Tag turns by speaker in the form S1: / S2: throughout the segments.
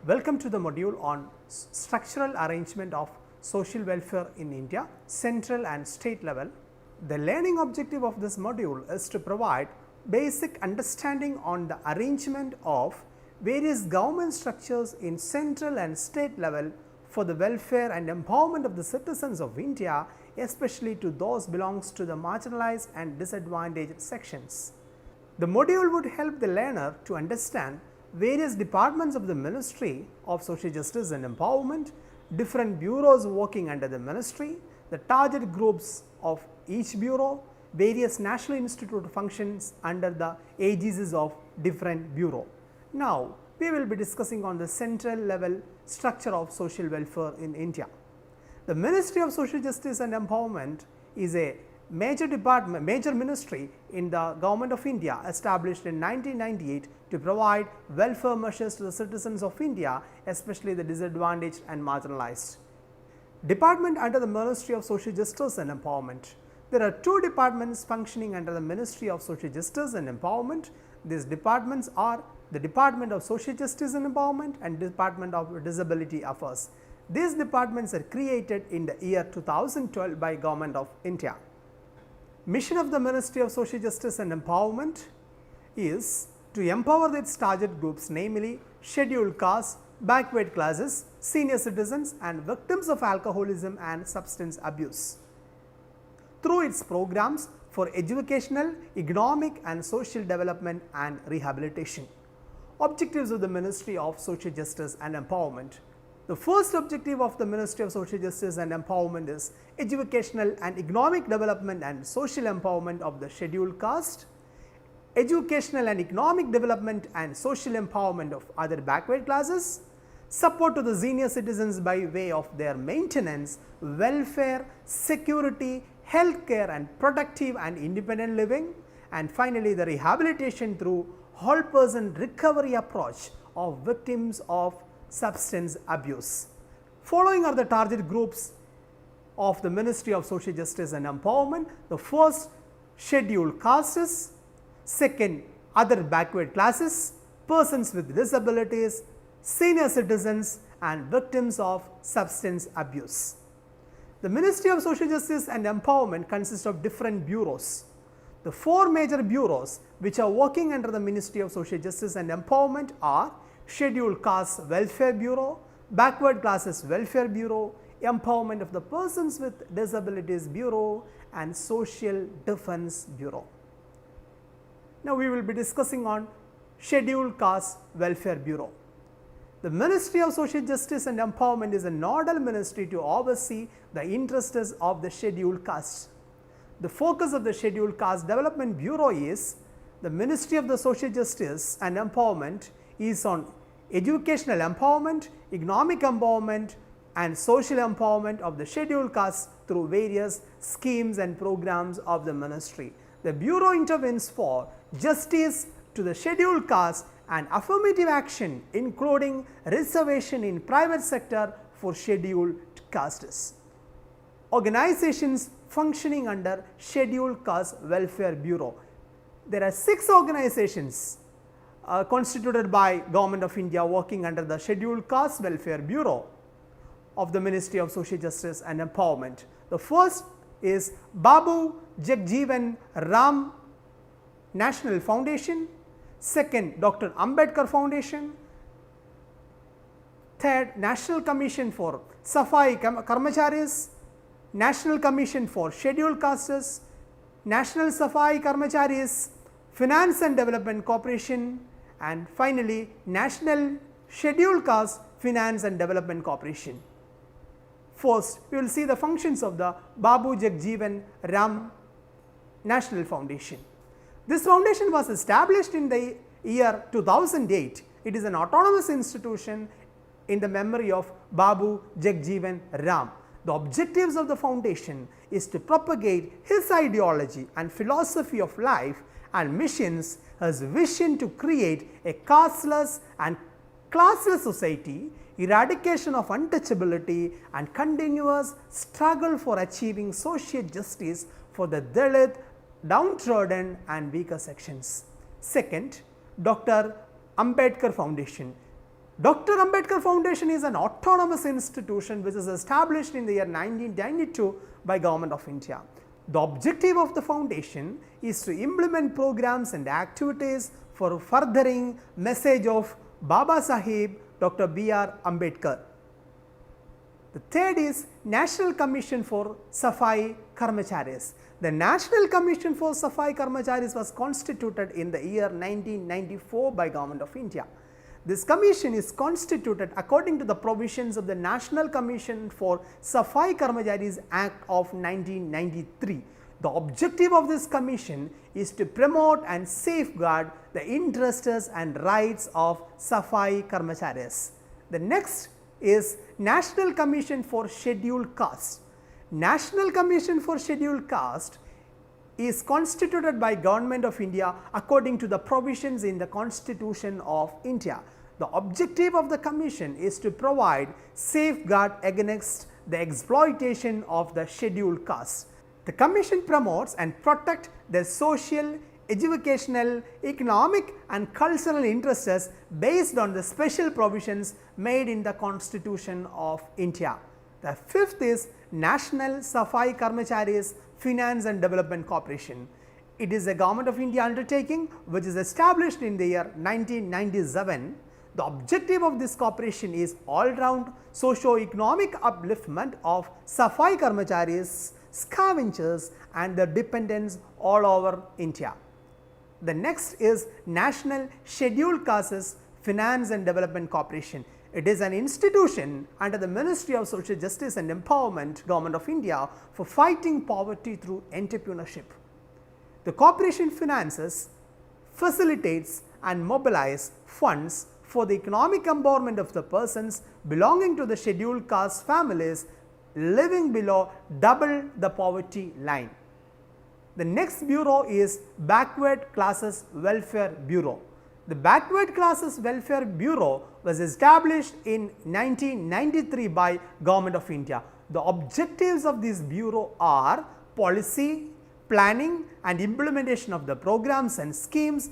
S1: Welcome to the module on structural arrangement of social welfare in India, central and state level. The learning objective of this module is to provide basic understanding on the arrangement of various government structures in central and state level for the welfare and empowerment of the citizens of India, especially to those belongs to the marginalized and disadvantaged sections. The module would help the learner to understand various departments of the Ministry of Social Justice and Empowerment, different bureaus working under the ministry, the target groups of each bureau, various national institute functions under the aegis of different bureau. Now, we will be discussing on the central level structure of social welfare in India. The Ministry of Social Justice and Empowerment is a major ministry in the Government of India, established in 1998 to provide welfare measures to the citizens of India, especially the disadvantaged and marginalized. Department under the Ministry of Social Justice and Empowerment. There are two departments functioning under the Ministry of Social Justice and Empowerment. These departments are the Department of Social Justice and Empowerment and Department of Disability Affairs. These departments are created in the year 2012 by Government of India. Mission of the Ministry of Social Justice and Empowerment is to empower its target groups, namely scheduled castes, backward classes, senior citizens and victims of alcoholism and substance abuse, through its programs for educational, economic and social development and rehabilitation. Objectives of the Ministry of Social Justice and Empowerment. The first objective of the Ministry of Social Justice and Empowerment is educational and economic development and social empowerment of the scheduled caste, educational and economic development and social empowerment of other backward classes, support to the senior citizens by way of their maintenance, welfare, security, health care and productive and independent living, and finally, the rehabilitation through whole person recovery approach of victims of substance abuse. Following are the target groups of the Ministry of Social Justice and Empowerment. The first, scheduled castes, second, other backward classes, persons with disabilities, senior citizens and victims of substance abuse. The Ministry of Social Justice and Empowerment consists of different bureaus. The four major bureaus which are working under the Ministry of Social Justice and Empowerment are Scheduled Castes Welfare Bureau, Backward Classes Welfare Bureau, Empowerment of the Persons with Disabilities Bureau and Social Defense Bureau. Now, we will be discussing on Scheduled Caste Welfare Bureau. The Ministry of Social Justice and Empowerment is a nodal ministry to oversee the interests of the scheduled castes. The focus of the Scheduled Caste Development Bureau is the Ministry of the Social Justice and Empowerment is on educational empowerment, economic empowerment and social empowerment of the scheduled castes through various schemes and programs of the ministry. The Bureau intervenes for justice to the scheduled caste and affirmative action, including reservation in private sector for scheduled castes. Organizations functioning under Scheduled Caste Welfare Bureau. There are 6 organizations constituted by Government of India working under the Scheduled Caste Welfare Bureau of the Ministry of Social Justice and Empowerment. The first is Babu Jagjeevan Ram National Foundation, second Dr. Ambedkar Foundation, third National Commission for Safai Karmacharis, National Commission for Scheduled Castes, National Safai Karmacharis, Finance and Development Corporation and finally, National Scheduled Caste Finance and Development Corporation. First, we will see the functions of the Babu Jagjeevan Ram National Foundation. This foundation was established in the year 2008. It is an autonomous institution in the memory of Babu Jagjeevan Ram. The objectives of the foundation is to propagate his ideology and philosophy of life and missions as vision to create a casteless and classless society, eradication of untouchability and continuous struggle for achieving social justice for the Dalit, downtrodden and weaker sections. Second, Dr. Ambedkar Foundation. Dr. Ambedkar Foundation is an autonomous institution which is established in the year 1992 by Government of India. The objective of the foundation is to implement programs and activities for furthering message of Baba Sahib Dr. B.R. Ambedkar. The third is National Commission for Safai Karmacharis. The National Commission for Safai Karmacharis was constituted in the year 1994 by Government of India. This commission is constituted according to the provisions of the National Commission for Safai Karmacharis Act of 1993. The objective of this commission is to promote and safeguard the interests and rights of Safai Karmacharis. The next is National Commission for Scheduled Caste. National Commission for Scheduled Caste is constituted by Government of India according to the provisions in the Constitution of India. The objective of the commission is to provide safeguard against the exploitation of the scheduled caste. The commission promotes and protects the social, educational, economic and cultural interests based on the special provisions made in the Constitution of India. The fifth is National Safai Karmacharis Finance and Development Corporation. It is a Government of India undertaking which is established in the year 1997. The objective of this corporation is all-round socio-economic upliftment of Safai Karmacharis, scavengers and their dependents all over India. The next is National Scheduled Castes Finance and Development Corporation. It is an institution under the Ministry of Social Justice and Empowerment, Government of India, for fighting poverty through entrepreneurship. The corporation finances, facilitates and mobilizes funds for the economic empowerment of the persons belonging to the scheduled caste families living below double the poverty line. The next bureau is Backward Classes Welfare Bureau. The Backward Classes Welfare Bureau was established in 1993 by Government of India. The objectives of this bureau are policy, planning and implementation of the programs and schemes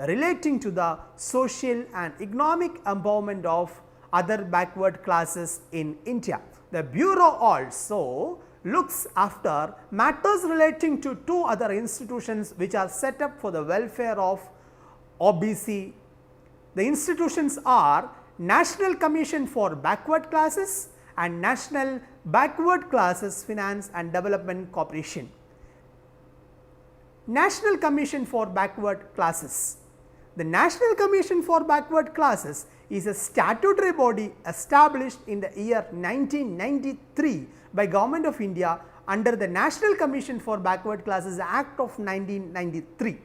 S1: relating to the social and economic empowerment of other backward classes in India. The bureau also looks after matters relating to two other institutions which are set up for the welfare of OBC. The institutions are National Commission for Backward Classes and National Backward Classes Finance and Development Corporation. National Commission for Backward Classes. The National Commission for Backward Classes is a statutory body established in the year 1993 by Government of India under the National Commission for Backward Classes Act of 1993.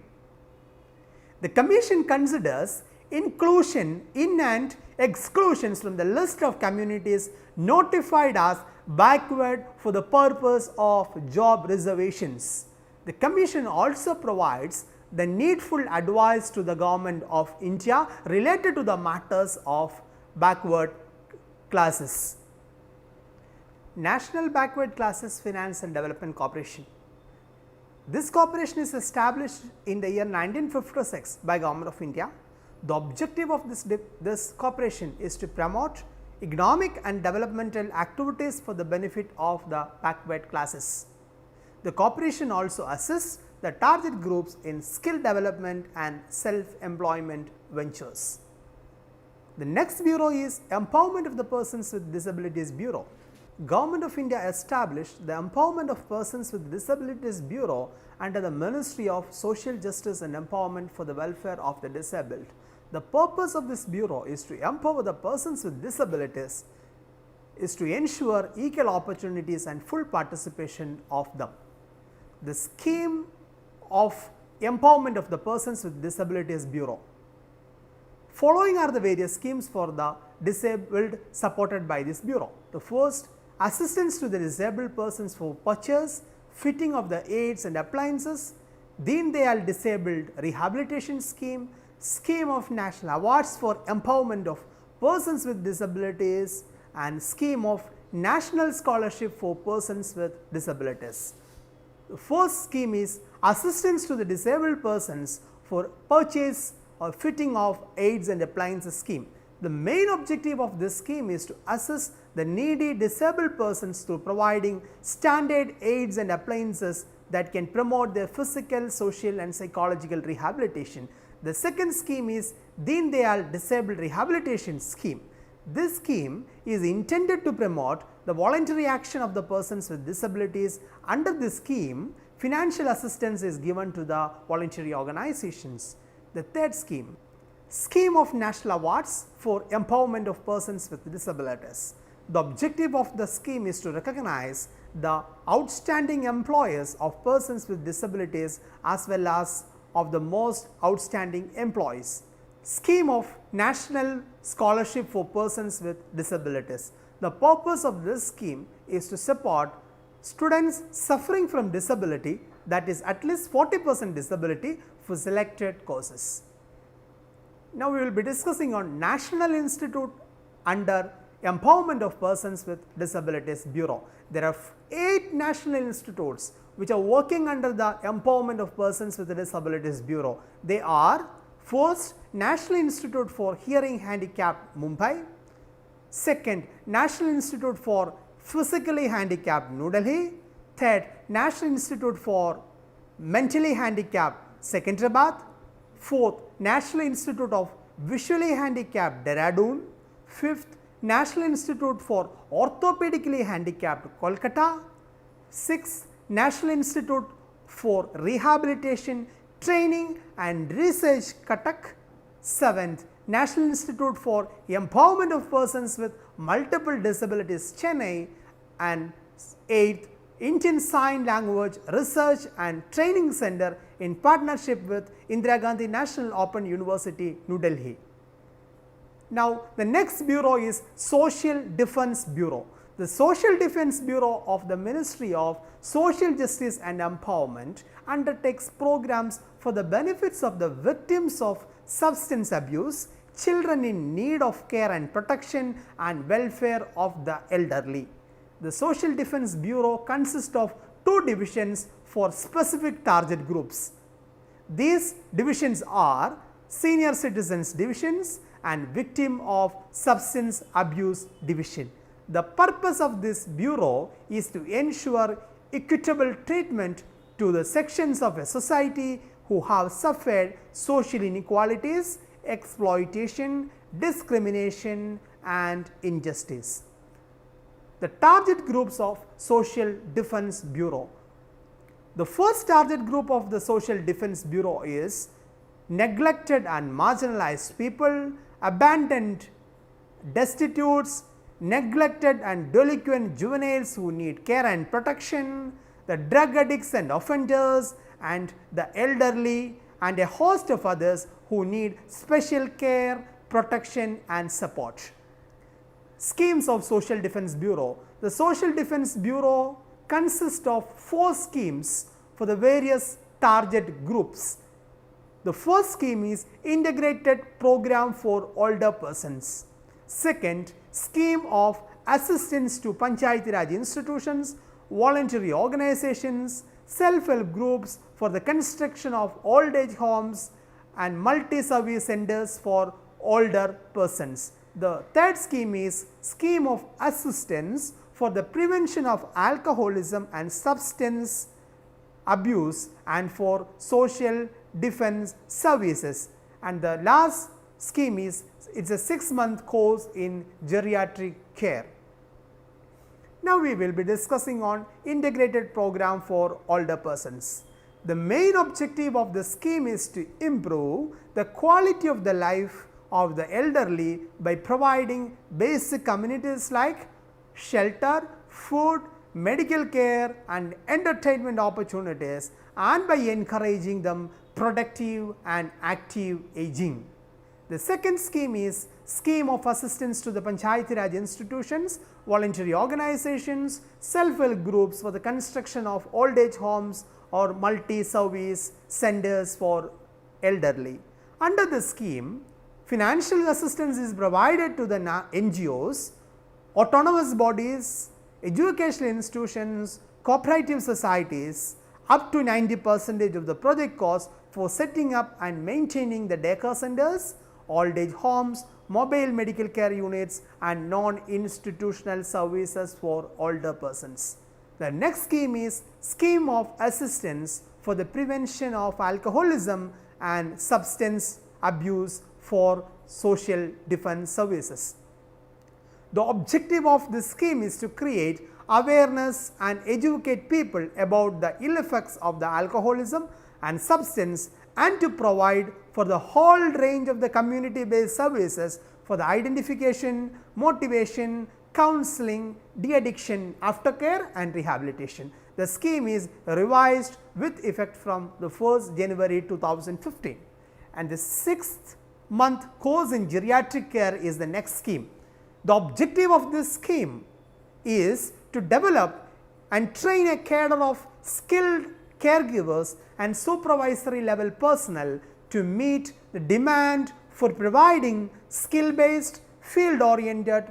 S1: The Commission considers inclusion in and exclusions from the list of communities notified as backward for the purpose of job reservations. The Commission also provides the needful advice to the Government of India related to the matters of backward classes. National Backward Classes Finance and Development Corporation. This corporation is established in the year 1956 by Government of India. The objective of this corporation is to promote economic and developmental activities for the benefit of the backward classes. The corporation also assists the target groups in skill development and self-employment ventures. The next bureau is Empowerment of the Persons with Disabilities Bureau. Government of India established the Empowerment of Persons with Disabilities Bureau under the Ministry of Social Justice and Empowerment for the Welfare of the Disabled. The purpose of this bureau is to empower the persons with disabilities, is to ensure equal opportunities and full participation of them. The scheme of Empowerment of the Persons with Disabilities Bureau. Following are the various schemes for the disabled supported by this bureau. The first, assistance to the disabled persons for purchase, fitting of the aids and appliances, Deen Dayal Disabled Rehabilitation Scheme, Scheme of National Awards for Empowerment of Persons with Disabilities and Scheme of National Scholarship for Persons with Disabilities. The first scheme is assistance to the disabled persons for purchase or fitting of aids and appliances scheme. The main objective of this scheme is to assist the needy disabled persons through providing standard aids and appliances that can promote their physical, social and psychological rehabilitation. The second scheme is Deen Dayal Disabled Rehabilitation Scheme. This scheme is intended to promote the voluntary action of the persons with disabilities. Under this scheme, financial assistance is given to the voluntary organizations. The third scheme, Scheme of National Awards for Empowerment of Persons with Disabilities. The objective of the scheme is to recognize the outstanding employers of persons with disabilities as well as of the most outstanding employees. Scheme of National Scholarship for Persons with Disabilities. The purpose of this scheme is to support students suffering from disability, that is at least 40% disability, for selected courses. Now, we will be discussing on National Institute under Empowerment of Persons with Disabilities Bureau. There are 8 national institutes which are working under the Empowerment of Persons with Disabilities Bureau. They are: first, National Institute for Hearing Handicapped Mumbai; second, National Institute for Physically Handicapped New Delhi; third, National Institute for Mentally Handicapped Secunderabad; fourth, National Institute of Visually Handicapped Dehradun; fifth, National Institute for Orthopedically Handicapped Kolkata; sixth, National Institute for Rehabilitation, Training and Research Cuttack; seventh, National Institute for Empowerment of Persons with Multiple Disabilities Chennai; and eighth, Indian Sign Language Research and Training Center in partnership with Indira Gandhi National Open University, New Delhi. Now, the next bureau is Social Defence Bureau. The Social Defence Bureau of the Ministry of Social Justice and Empowerment undertakes programs for the benefits of the victims of substance abuse, children in need of care and protection, and welfare of the elderly. The Social Defence Bureau consists of 2 divisions for specific target groups. These divisions are Senior Citizens Divisions and Victim of Substance Abuse Division. The purpose of this bureau is to ensure equitable treatment to the sections of a society who have suffered social inequalities, exploitation, discrimination and injustice. The target groups of Social Defence Bureau. The first target group of the Social Defence Bureau is neglected and marginalized people, abandoned destitutes, neglected and delinquent juveniles who need care and protection, the drug addicts and offenders, and the elderly, and a host of others who need special care, protection and support. Schemes of Social Defence Bureau. The Social Defence Bureau consists of 4 schemes for the various target groups. The first scheme is Integrated Program for Older Persons. Second, Scheme of Assistance to Panchayati Raj Institutions, Voluntary Organizations, Self-Help Groups for the construction of old age homes and multi-service centers for older persons. The third scheme is Scheme of Assistance for the prevention of alcoholism and substance abuse and for social defense services, and the last scheme is a 6-month course in geriatric care. Now, we will be discussing on integrated program for older persons. The main objective of the scheme is to improve the quality of the life of the elderly by providing basic amenities like shelter, food, medical care and entertainment opportunities, and by encouraging them productive and active aging. The second scheme is Scheme of Assistance to the Panchayati Raj Institutions, Voluntary Organizations, Self-Help Groups for the construction of old age homes or multi-service centers for elderly. Under the scheme, financial assistance is provided to the NGOs, autonomous bodies, educational institutions, cooperative societies up to 90% of the project cost for setting up and maintaining the daycare centers, old age homes, mobile medical care units and non-institutional services for older persons. The next scheme is scheme of assistance for the prevention of alcoholism and substance abuse for social defense services. The objective of this scheme is to create awareness and educate people about the ill effects of the alcoholism and substance, and to provide for the whole range of the community based services for the identification, motivation, counseling, de-addiction, aftercare and rehabilitation. The scheme is revised with effect from the 1st January 2015, and the 6th month course in geriatric care is the next scheme. The objective of this scheme is to develop and train a cadre of skilled caregivers and supervisory level personnel to meet the demand for providing skill based, field oriented,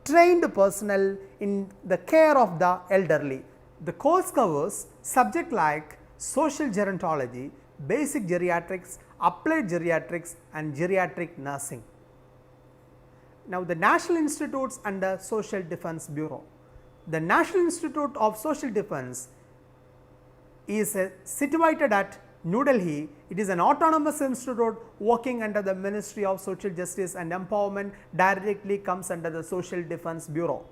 S1: trained personnel in the care of the elderly. The course covers subjects like social gerontology, basic geriatrics, applied geriatrics and geriatric nursing. Now, the National Institutes under Social Defense Bureau. The National Institute of Social Defense is situated at New Delhi. It is an autonomous institute working under the Ministry of Social Justice and Empowerment, directly comes under the Social Defense Bureau.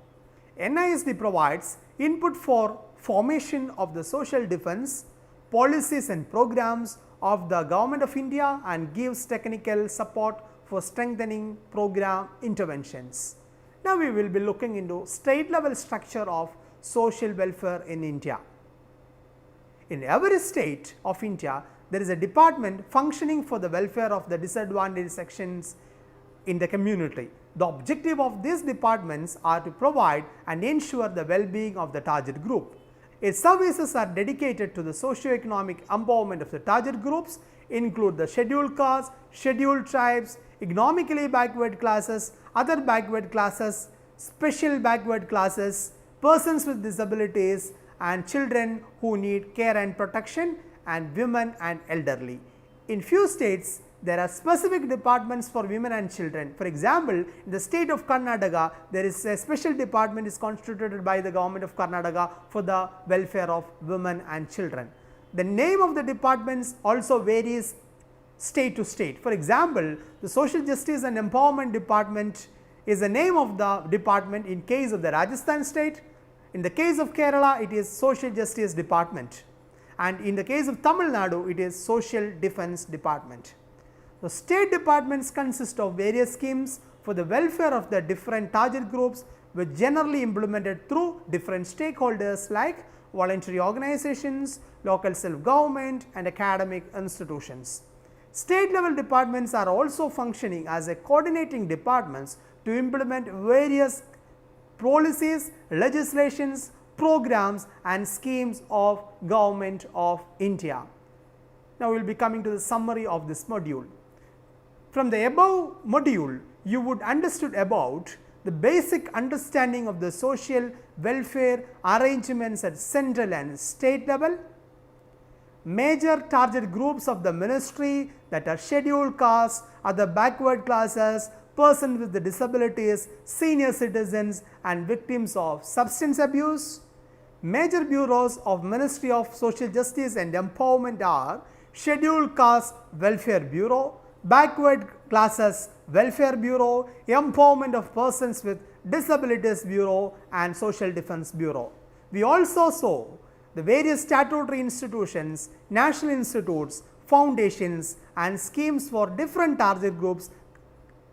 S1: NISD provides input for formation of the social defense policies and programs of the Government of India and gives technical support for strengthening program interventions. Now, we will be looking into state level structure of social welfare in India. In every state of India, there is a department functioning for the welfare of the disadvantaged sections in the community. The objective of these departments are to provide and ensure the well-being of the target group. Its services are dedicated to the socio-economic empowerment of the target groups, include the scheduled castes, scheduled tribes, economically backward classes, other backward classes, special backward classes, persons with disabilities and children who need care and protection, and women and elderly. In few states, there are specific departments for women and children. For example, in the state of Karnataka, there is a special department is constituted by the government of Karnataka for the welfare of women and children. The name of the departments also varies state to state. For example, the Social Justice and Empowerment Department is the name of the department in case of the Rajasthan state. In the case of Kerala, it is Social Justice Department, and in the case of Tamil Nadu, it is Social Defense Department. The state departments consist of various schemes for the welfare of the different target groups, which generally implemented through different stakeholders like voluntary organizations, local self-government and academic institutions. State level departments are also functioning as a coordinating departments to implement various policies, legislations, programs and schemes of Government of India. Now, we will be coming to the summary of this module. From the above module, you would understood about the basic understanding of the social welfare arrangements at central and state level, major target groups of the ministry, that are scheduled castes, other backward classes, persons with the disabilities, senior citizens and victims of substance abuse. Major bureaus of Ministry of Social Justice and Empowerment are Scheduled Caste Welfare Bureau, Backward Classes Welfare Bureau, Empowerment of Persons with Disabilities Bureau and Social Defense Bureau. We also saw the various statutory institutions, national institutes, foundations and schemes for different target groups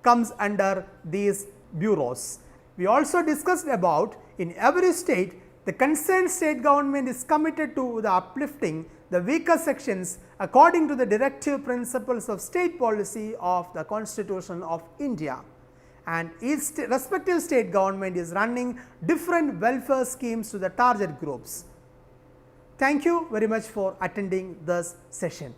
S1: comes under these bureaus. We also discussed about in every state, the concerned state government is committed to the uplifting the weaker sections according to the directive principles of state policy of the Constitution of India, and each respective state government is running different welfare schemes to the target groups. Thank you very much for attending this session.